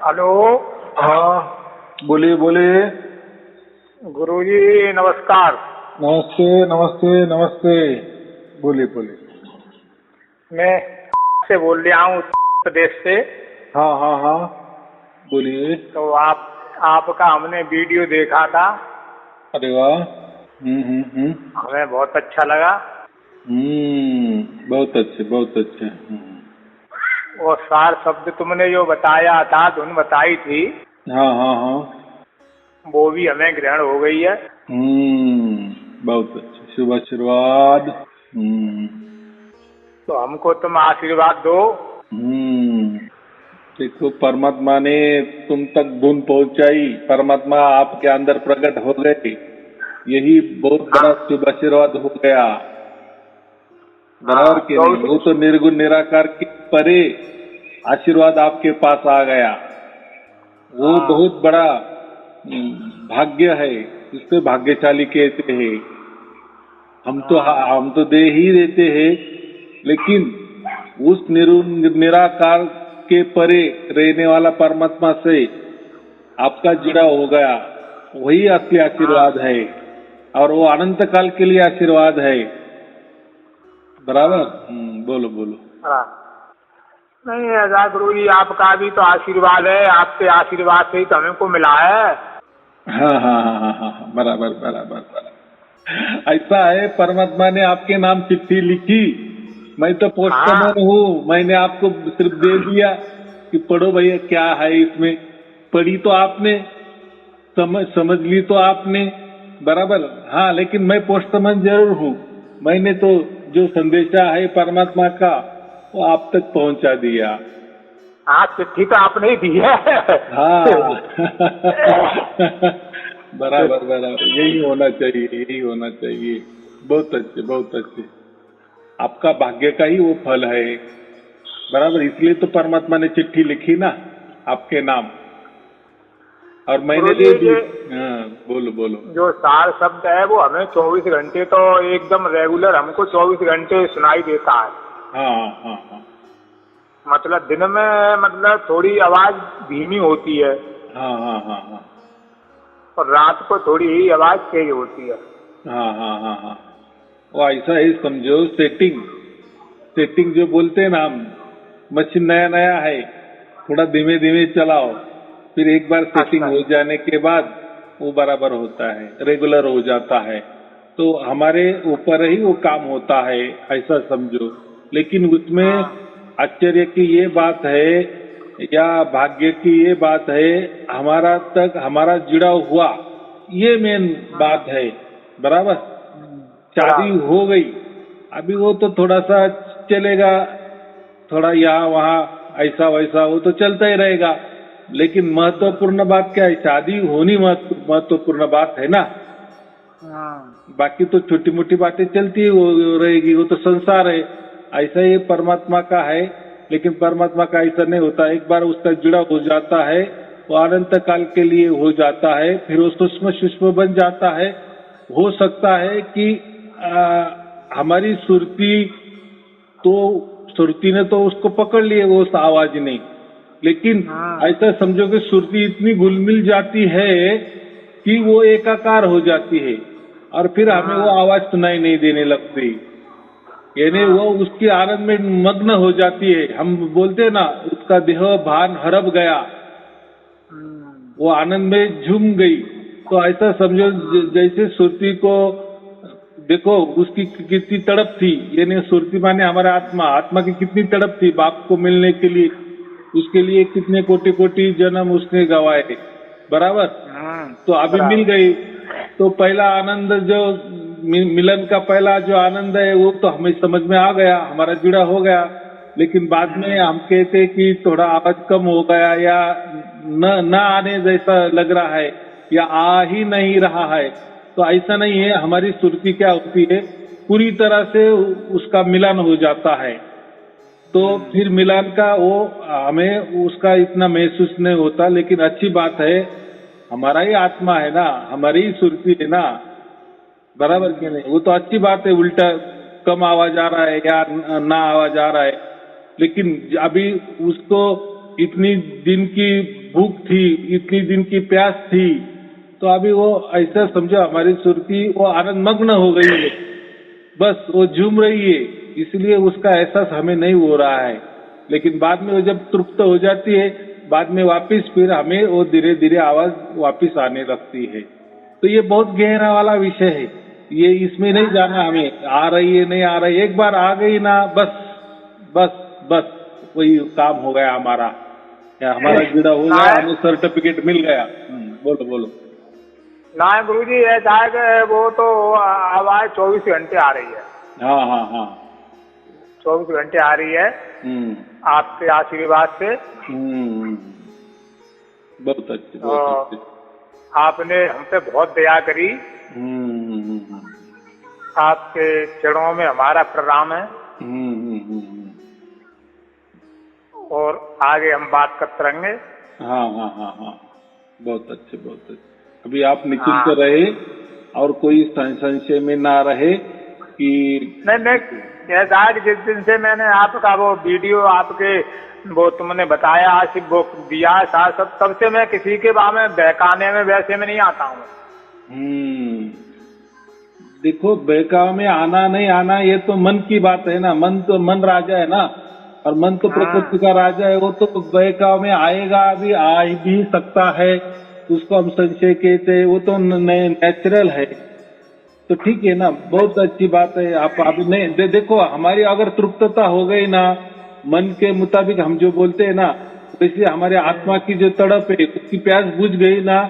Hello. हाँ, बोलिए बोलिए। गुरुजी नमस्कार। नमस्ते नमस्ते नमस्ते। बोलिए बोलिए। मैं से बोल रहा हूँ, उत्तर प्रदेश से। हाँ हाँ हाँ, बोलिए। तो आपका हमने वीडियो देखा था। अरे वाह। हम्म। हमें बहुत अच्छा लगा। बहुत अच्छे बहुत अच्छे। और सार शब्द तुमने जो बताया था, धुन बताई थी, हाँ हाँ हाँ। वो भी हमें ग्रहण हो गई है। बहुत अच्छे, शुभ आशीर्वाद। तो हमको तुम आशीर्वाद दो। देखो, परमात्मा ने तुम तक धुन पहुंचाई, परमात्मा आपके अंदर प्रकट हो गए, यही बहुत बड़ा हाँ शुभ आशीर्वाद हो गया। बराबर हाँ। के नहीं? वो तो निर्गुण निराकार के परे आशीर्वाद आपके पास आ गया। वो हाँ बहुत बड़ा भाग्य है, इसको भाग्यशाली कहते हैं। हाँ हम तो दे ही देते हैं, लेकिन उस निराकार के परे रहने वाला परमात्मा से आपका जुड़ा हो गया, वही असली आशीर्वाद हाँ है। और वो अनंत काल के लिए आशीर्वाद है। बराबर। हाँ बोलो बोलो। हाँ। नहीं ऐसा गुरु जी, आपका भी तो आशीर्वाद है। आपके आशीर्वाद से ही तो हमको मिला है। हाँ हाँ हाँ हाँ हाँ, बराबर बराबर बराबर। ऐसा है, परमात्मा ने आपके नाम चिट्ठी लिखी, मैं तो हाँ पोस्टमैन हूँ, मैंने आपको सिर्फ दे दिया कि पढ़ो भैया क्या है इसमें। पढ़ी तो आपने, समझ ली तो आपने, बराबर। हाँ, लेकिन मैं पोस्टमैन जरूर हूँ। मैंने तो जो संदेशा है परमात्मा का, वो आप तक पहुंचा दिया। हाँ, चिट्ठी तो आपने ही दी है। हाँ। बराबर बराबर, यही होना चाहिए, यही होना चाहिए। बहुत अच्छे बहुत अच्छे। आपका भाग्य का ही वो फल है। बराबर, इसलिए तो परमात्मा ने चिट्ठी लिखी ना आपके नाम, और मैंने गुरु जी, दे दी। ये हाँ, बोलो बोलो। जो सार शब्द है वो हमें 24 घंटे तो एकदम रेगुलर हमको 24 घंटे सुनाई देता है। हाँ हाँ हाँ मतलब दिन में मतलब थोड़ी आवाज धीमी होती है, हाँ हाँ हाँ हाँ और रात को थोड़ी ही आवाज तेज होती है। हाँ हाँ हाँ हाँ। वो ऐसा ही समझो, सेटिंग सेटिंग जो बोलते हैं ना हम, मशीन नया नया है, थोड़ा धीमे धीमे चलाओ, फिर एक बार सेटिंग अच्छा। हो जाने के बाद वो बराबर होता है, रेगुलर हो जाता है। तो हमारे ऊपर ही वो काम होता है, ऐसा समझो। लेकिन उसमें हाँ आश्चर्य की ये बात है, या भाग्य की ये बात है, हमारा तक हमारा जुड़ा हुआ, ये मेन बात हाँ। है। बराबर। शादी बराबर। हो गई, अभी वो तो थोड़ा सा चलेगा, थोड़ा यहाँ वहाँ ऐसा वैसा वो तो चलता ही रहेगा। लेकिन महत्वपूर्ण बात क्या है? शादी होनी महत्वपूर्ण बात है ना। हाँ बाकी तो छोटी मोटी बातें चलती रहेगी, वो तो संसार है। ऐसा ही परमात्मा का है, लेकिन परमात्मा का ऐसा नहीं होता। एक बार उसका जुड़ा हो जाता है, वो अनंत काल के लिए हो जाता है, फिर वो सूक्ष्म सूक्ष्म बन जाता है। हो सकता है कि हमारी सुरती ने तो उसको पकड़ लिए, वो उस आवाज ने। लेकिन हाँ ऐसा समझो कि सुरती इतनी घुल मिल जाती है कि वो एकाकार हो जाती है, और फिर हमें वो हाँ आवाज सुनाई नहीं देने लगती। यानी वो हाँ उसके आनंद में मग्न हो जाती है। हम बोलते हैं ना, उसका देह भान हरप गया, वो आनंद में झूम गई। तो ऐसा समझो, जैसे सुरती को देखो, उसकी कितनी तड़प थी। यानी सुरती माने हमारा आत्मा, आत्मा की कितनी तड़प थी बाप को मिलने के लिए। उसके लिए कितने कोटि कोटि जन्म उसने गवाए। बराबर। तो अभी मिल बराबर। गई, तो पहला आनंद जो मिलन का पहला जो आनंद है, वो तो हमें समझ में आ गया, हमारा जुड़ा हो गया। लेकिन बाद में हम कहते कि थोड़ा आवाज कम हो गया, या न आने जैसा लग रहा है, या आ ही नहीं रहा है। तो ऐसा नहीं है। हमारी सुरती क्या होती है, पूरी तरह से उसका मिलन हो जाता है। तो फिर मिलन का वो हमें उसका इतना महसूस नहीं होता। लेकिन अच्छी बात है, हमारा ही आत्मा है ना, हमारी ही सुरती है ना। बराबर कि नहीं? वो तो अच्छी बात है। उल्टा कम आवाज आ रहा है या ना आवाज आ रहा है, लेकिन अभी उसको इतनी दिन की भूख थी, इतनी दिन की प्यास थी, तो अभी वो ऐसा समझो हमारी सुरती वो आनंद मग्न हो गई है, बस वो झूम रही है, इसलिए उसका एहसास हमें नहीं हो रहा है। लेकिन बाद में वो जब तृप्त हो जाती है, बाद में वापस फिर हमें वो धीरे धीरे आवाज वापस आने लगती है। तो ये बहुत गहरा वाला विषय है, ये इसमें नहीं जाना हमें, आ रही है नहीं आ रही, एक बार आ गई ना बस बस बस वही काम हो गया हमारा, या हमारा जुड़ा हो गया, हमें सर्टिफिकेट मिल गया। बोलो बोलो। ना गुरुजी ऐसा है कि वो तो आवाज 24 घंटे आ रही है। हाँ हाँ हाँ 24 घंटे आ रही है आपके आशीर्वाद से। बहुत अच्छे बहुत अच्छे। आपने हम पे बहुत दया करी। आपके चरणों में हमारा प्रणाम है। और आगे हम बात करते रहेंगे। हाँ हाँ हाँ हाँ बहुत अच्छे बहुत अच्छे। अभी आप निश्चिंत रहे और कोई संशय में ना रहे कि नहीं ऐसा है कि जिस दिन से मैंने आपका वो वीडियो आपके वो तुमने बताया आशिक वो दिया था, तब से मैं किसी के बारे में बहकाने में वैसे में नहीं आता हूँ। देखो बहकाव में आना नहीं आना ये तो मन की बात है ना, मन तो मन राजा है ना, और मन तो प्रकृति का राजा है, वो तो बहकाव में आएगा, अभी आ भी सकता है, उसको हम संशय कहते हैं, वो तो नेचुरल है। तो ठीक है ना, बहुत अच्छी बात है। आप अभी नहीं देखो हमारी अगर तृप्तता हो गई ना, मन के मुताबिक हम जो बोलते हैं ना, वैसे हमारे आत्मा की जो तड़प है उसकी प्यास बुझ गई ना,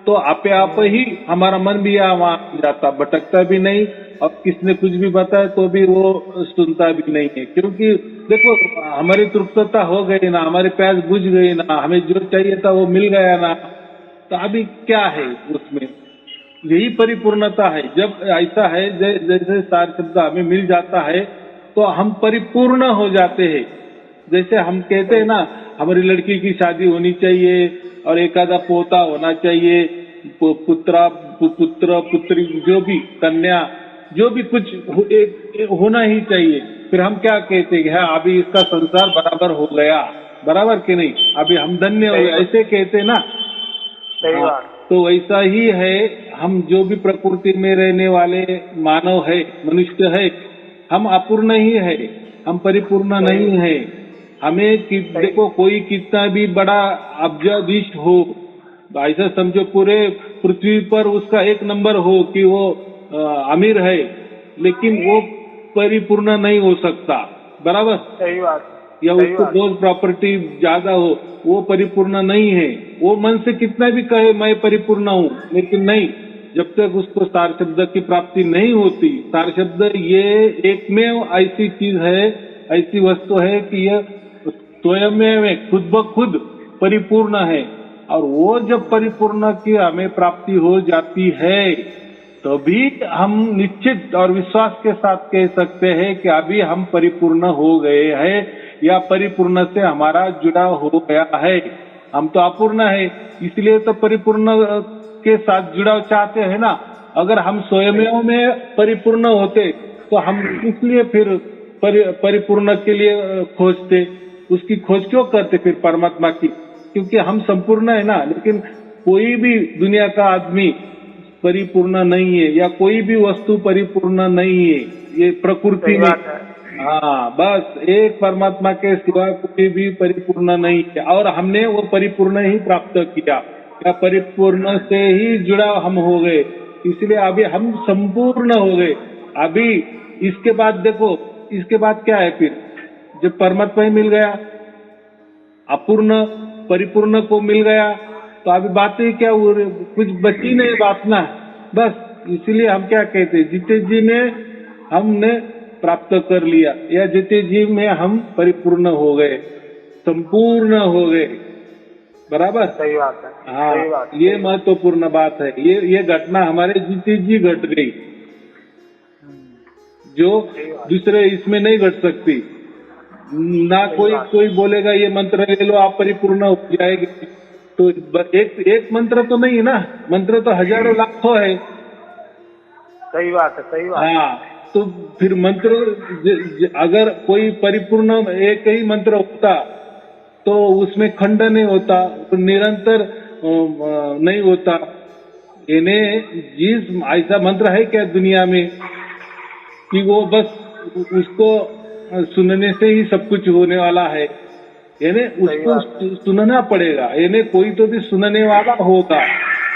तो आपे आप ही हमारा मन भी वहां जाता, भटकता भी नहीं, और किसने कुछ भी बताया तो भी वो सुनता भी नहीं है। क्योंकि देखो हमारी तृप्तता हो गई ना, हमारी प्यास बुझ गई ना, हमें जो चाहिए था वो मिल गया ना, तो अभी क्या है उसमें, यही परिपूर्णता है। जब ऐसा है जैसे सार शब्द हमें मिल जाता है तो हम परिपूर्ण हो जाते हैं। जैसे हम कहते हैं ना हमारी लड़की की शादी होनी चाहिए और एकादा पोता होना चाहिए, पुत्र पुत्री जो भी कन्या जो भी कुछ एक होना ही चाहिए। फिर हम क्या कहते हैं, हाँ अभी इसका संसार बराबर हो गया, बराबर कि नहीं, अभी हम धन्य हो गए, ऐसे कहते हैं ना। सही बात। तो वैसा ही है, हम जो भी प्रकृति में रहने वाले मानव है, मनुष्य है, हम अपूर्ण ही है, हम परिपूर्ण नहीं है। हमें देखो कोई कितना भी बड़ा अब्जाधीश हो, ऐसा समझो पूरे पृथ्वी पर उसका एक नंबर हो कि वो अमीर है, लेकिन वो परिपूर्ण नहीं हो सकता, बराबर। सही बात। या उसको बहुत प्रॉपर्टी ज्यादा हो, वो परिपूर्ण नहीं है। वो मन से कितना भी कहे मैं परिपूर्ण हूँ, लेकिन नहीं, जब तक उसको सार शब्द की प्राप्ति नहीं होती। सार शब्द ये एकमेव ऐसी चीज है, ऐसी वस्तु है कि यह स्वयं में खुद ब खुद परिपूर्ण है, और वो जब परिपूर्ण की हमें प्राप्ति हो जाती है तभी हम निश्चित और विश्वास के साथ कह सकते हैं कि अभी हम परिपूर्ण हो गए हैं, या परिपूर्ण से हमारा जुड़ाव हो गया है। हम तो अपूर्ण है, इसलिए तो परिपूर्ण के साथ जुड़ाव चाहते हैं ना। अगर हम स्वयं में परिपूर्ण होते तो हम इसलिए फिर परिपूर्ण के लिए खोजते, उसकी खोज क्यों करते फिर परमात्मा की, क्योंकि हम संपूर्ण है ना। लेकिन कोई भी दुनिया का आदमी परिपूर्ण नहीं है, या कोई भी वस्तु परिपूर्ण नहीं है, ये प्रकृति में। हाँ बस एक परमात्मा के सिवा कोई भी परिपूर्ण नहीं है, और हमने वो परिपूर्ण ही प्राप्त किया, या परिपूर्ण से ही जुड़ा हम हो गए, इसलिए अभी हम संपूर्ण हो गए। अभी इसके बाद देखो, इसके बाद क्या है फिर, जब परमात्मा ही मिल गया, अपूर्ण परिपूर्ण को मिल गया, तो अभी बातें क्या हो रही, कुछ बची नहीं बात ना, बस। इसलिए हम क्या कहते हैं, जिते जी में हमने प्राप्त कर लिया, या जिते जी में हम परिपूर्ण हो गए, संपूर्ण हो गए, बराबर। सही बात है। हाँ सही बात। ये महत्वपूर्ण बात है। ये घटना हमारे जिते जी घट गई, जो दूसरे इसमें नहीं घट सकती ना। कोई बोलेगा ये मंत्र ले लो आप परिपूर्ण हो जाएगी, तो एक मंत्र तो नहीं है ना, मंत्र तो हजारों लाखों है। सही बात है। सही बात। हाँ तो फिर मंत्र अगर कोई परिपूर्ण एक ही मंत्र होता तो उसमें खंडन नहीं होता, निरंतर नहीं होता। इन्हें जिस ऐसा मंत्र है क्या दुनिया में कि वो बस उसको सुनने से ही सब कुछ होने वाला है? यानी उसको सुनना पड़ेगा, यानी कोई तो भी सुनने वाला होगा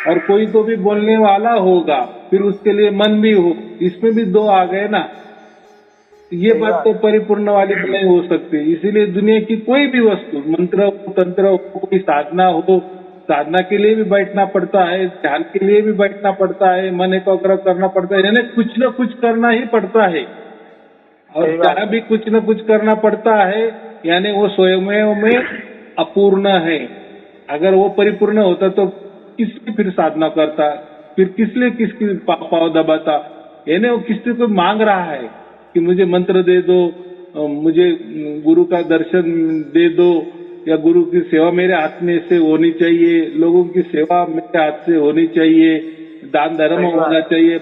और कोई तो भी बोलने वाला होगा, फिर उसके लिए मन भी हो। इसमें भी दो आ गए ना। ये बात तो परिपूर्ण वाली नहीं हो सकती। इसीलिए दुनिया की कोई भी वस्तु, मंत्र हो, तंत्र हो, कोई साधना हो, साधना के लिए भी बैठना पड़ता है, ध्यान के लिए भी बैठना पड़ता है, मन एकाग्र करना पड़ता है, यानी कुछ न कुछ करना ही पड़ता है। और जहाँ भी कुछ न कुछ करना पड़ता है यानी वो स्वयं में अपूर्ण है। अगर वो परिपूर्ण होता तो किसकी फिर साधना करता, फिर किस लिए किसकी पाँव दबाता? यानी वो किसी को मांग रहा है कि मुझे मंत्र दे दो, मुझे गुरु का दर्शन दे दो, या गुरु की सेवा मेरे हाथ में से होनी चाहिए, लोगों की सेवा मेरे हाथ से होनी चाहिए, दान धर्म होना चाहिए,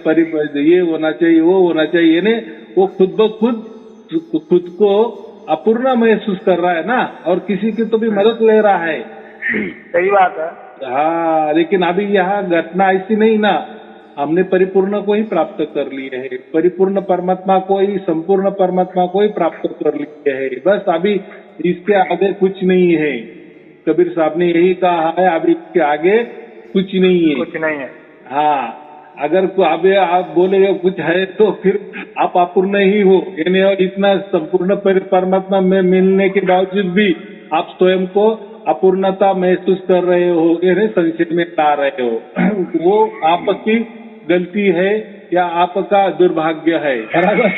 ये होना चाहिए, वो होना चाहिए। यानी वो खुद ब खुद को अपूर्ण महसूस कर रहा है ना, और किसी की तो भी मदद ले रहा है। सही बात है। हाँ, लेकिन अभी यहाँ घटना ऐसी नहीं ना, हमने परिपूर्ण को ही प्राप्त कर लिए है, परिपूर्ण परमात्मा को ही, संपूर्ण परमात्मा को ही प्राप्त कर लिए है। बस अभी इसके आगे कुछ नहीं है। कबीर साहब ने यही कहा है, अभी इसके आगे कुछ नहीं है, कुछ नहीं है। हाँ, अगर अभी आप बोलेगे कुछ है तो फिर आप अपूर्ण ही हो। यानी इतना संपूर्ण परमात्मा में मिलने के बावजूद भी आप स्वयं को अपूर्णता महसूस कर रहे हो, यानी संशय में ला रहे हो। वो आपकी गलती है या आपका दुर्भाग्य है, बराबर?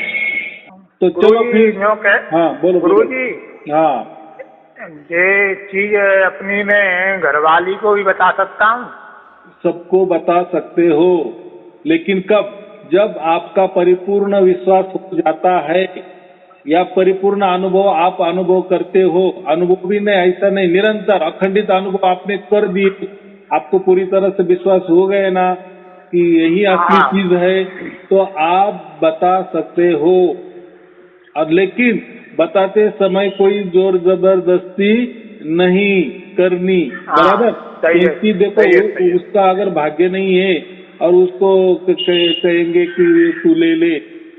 तो चलो फिर, हाँ बोलो गुरु जी। हाँ, ये चीज अपनी मैं घरवाली को भी बता सकता हूँ? सबको बता सकते हो, लेकिन कब? जब आपका परिपूर्ण विश्वास हो जाता है या परिपूर्ण अनुभव आप अनुभव करते हो। अनुभव भी नहीं, ऐसा नहीं, निरंतर अखंडित अनुभव आपने कर दिए, आपको पूरी तरह से विश्वास हो गए ना कि यही असली चीज है, तो आप बता सकते हो। और लेकिन बताते समय कोई जोर जबरदस्ती नहीं करनी, बराबर? क्योंकि देखो उसका अगर भाग्य नहीं है और उसको कहेंगे कि तू ले ले,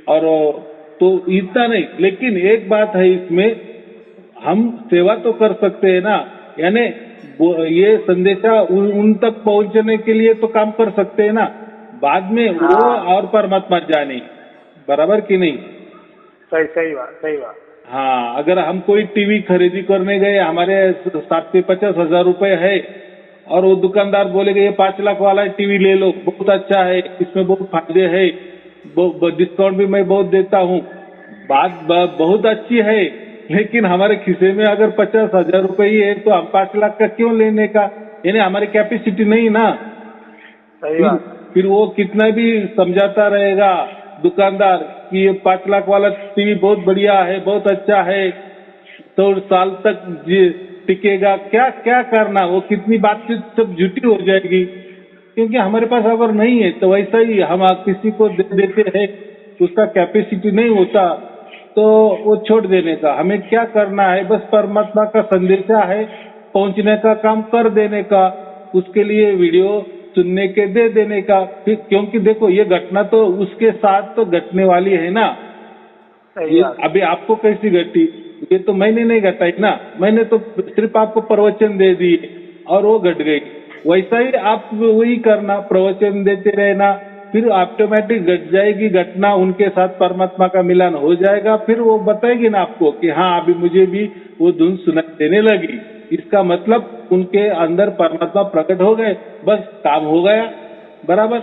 और तो इतना नहीं। लेकिन एक बात है इसमें, हम सेवा तो कर सकते हैं ना, यानी ये संदेशा उन तक पहुंचने के लिए तो काम कर सकते हैं ना, बाद में वो और परमात्मा जाने, बराबर कि नहीं? सही बात। हाँ, अगर हम कोई टीवी खरीदी करने गए, हमारे 60 से 50,000 रुपए है, और वो दुकानदार बोलेगा ये 5 लाख वाला टीवी ले लो, बहुत अच्छा है, इसमें बहुत फायदे है, डिस्काउंट भी मैं बहुत देता हूँ, बात बहुत अच्छी है। लेकिन हमारे खिसे में अगर 50,000 रुपए ही है तो हम 5 लाख का क्यों लेने का? यानी हमारी कैपेसिटी नहीं ना। फिर वो कितना भी समझाता रहेगा दुकानदार कि ये 5 लाख वाला टीवी बहुत बढ़िया है, बहुत अच्छा है, तो साल तक टिकेगा, क्या करना? वो कितनी बातचीत सब झूठी हो जाएगी, क्योंकि हमारे पास अगर नहीं है। तो वैसा ही हम किसी को दे देते हैं, उसका कैपेसिटी नहीं होता तो वो छोड़ देने का। हमें क्या करना है? बस परमात्मा का संदेशा है, पहुंचने का काम कर देने का, उसके लिए वीडियो सुनने के दे देने का। फिर क्योंकि देखो ये घटना तो उसके साथ तो घटने वाली है ना। अभी आपको कैसी घटी? ये तो मैंने नहीं घटाई ना, मैंने तो सिर्फ आपको प्रवचन दे दिए और वो घट गई। वैसा ही आप वही करना, प्रवचन देते रहना, फिर ऑटोमेटिक घट जाएगी घटना, उनके साथ परमात्मा का मिलन हो जाएगा। फिर वो बताएगी ना आपको कि हाँ अभी मुझे भी वो धुन सुनाई देने लगी, इसका मतलब उनके अंदर परमात्मा प्रकट हो गए, बस काम हो गया, बराबर?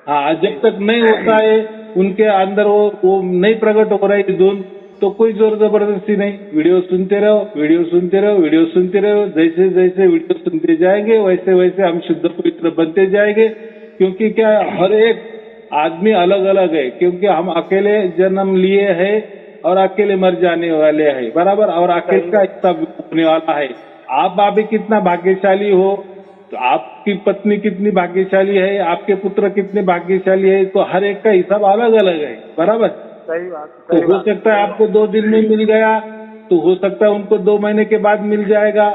हाँ, जब तक नहीं होता है उनके अंदर वो नहीं प्रकट हो रहा है धुन, तो कोई जोर जबरदस्ती नहीं, वीडियो सुनते रहो, वीडियो सुनते रहो, वीडियो सुनते रहो। जैसे जैसे वीडियो सुनते जाएंगे वैसे वैसे हम शुद्ध पवित्र बनते जाएंगे। क्योंकि क्या, हर एक आदमी अलग अलग है, क्योंकि हम अकेले जन्म लिए हैं और अकेले मर जाने वाले हैं, बराबर? और अकेले का हिस्सा होने वाला है। आप अभी कितना भाग्यशाली हो, तो आपकी पत्नी कितनी भाग्यशाली है, आपके पुत्र कितने भाग्यशाली है, तो हर एक का हिसाब अलग अलग है, बराबर? सही बात। तो हो सकता है आपको 2 दिन में मिल गया तो हो सकता है उनको 2 महीने के बाद मिल जाएगा,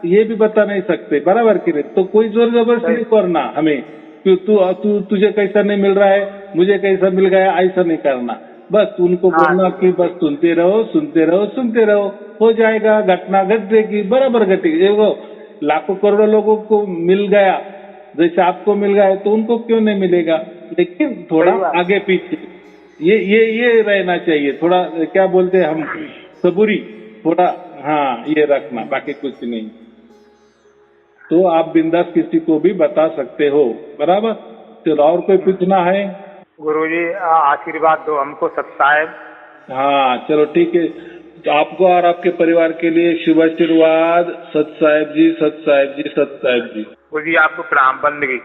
ये भी बता नहीं सकते, बराबर की नहीं। तो कोई जोर जबरदस्ती नहीं करना हमें कि तुझे कैसा नहीं मिल रहा है, मुझे कैसा मिल गया, ऐसा नहीं करना। बस उनको हाँ बोलना कि बस सुनते रहो सुनते रहो सुनते रहो, हो जाएगा, घटना घट जाएगी, बराबर घटेगी। देखो लाखों करोड़ों लोगों को मिल गया, जैसे आपको मिल गया है तो उनको क्यों नहीं मिलेगा, लेकिन थोड़ा सही बात। आगे पीछे ये रहना चाहिए, थोड़ा क्या बोलते हैं हम, सबूरी थोड़ा, हाँ ये रखना, बाकी कुछ नहीं। तो आप बिंदास किसी को भी बता सकते हो, बराबर। चलो और कोई पूछना है? गुरुजी आशीर्वाद दो हमको सत्साहेब। हाँ चलो ठीक है, तो आपको और आपके परिवार के लिए शुभ आशीर्वाद। सत साहेब जी, सत साहेब जी, सत साहेब जी। गुरुजी आपको प्रणाम, बंदगी।